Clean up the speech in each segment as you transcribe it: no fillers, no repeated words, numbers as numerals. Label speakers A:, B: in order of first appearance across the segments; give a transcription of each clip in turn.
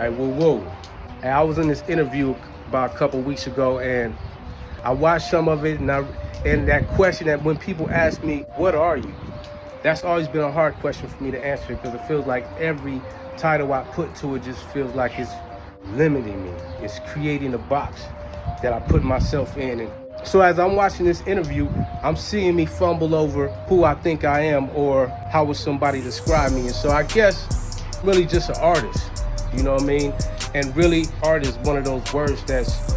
A: Hey, woo. Hey, I was in this interview about a couple weeks ago, and I watched some of it, and that question that when people ask me, what are you? That's always been a hard question for me to answer, because it feels like every title I put to it just feels like it's limiting me. It's creating a box that I put myself in. And so as I'm watching this interview, I'm seeing me fumble over who I think I am, or how would somebody describe me. And so I guess really just an artist, you know what I mean? And really, art is one of those words that's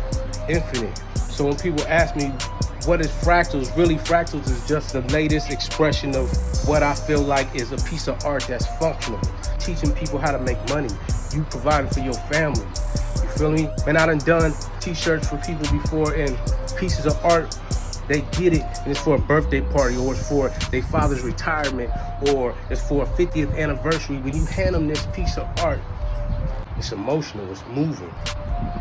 A: infinite. So when people ask me, what is Fraqtals? Really, Fraqtals is just the latest expression of what I feel like is a piece of art that's functional. Teaching people how to make money. You providing for your family. You feel me? And I done t-shirts for people before, and pieces of art, they get it, and it's for a birthday party, or it's for their father's retirement, or it's for a 50th anniversary. When you hand them this piece of art, it's emotional, it's moving.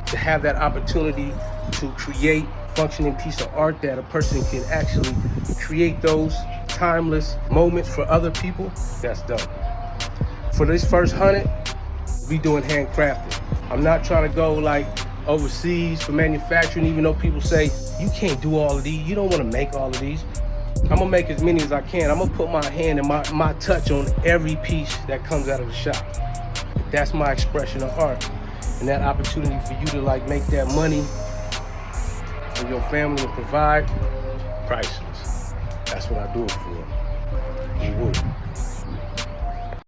A: To have that opportunity to create functioning piece of art that a person can actually create those timeless moments for other people, that's dope. For this first 100, we doing handcrafted. I'm not trying to go like overseas for manufacturing, even though people say, you can't do all of these, you don't want to make all of these. I'm gonna make as many as I can. I'm gonna put my hand and my touch on every piece that comes out of the shop. That's my expression of art. And that opportunity for you to like make that money for your family and provide, priceless. That's what I do it for. You would.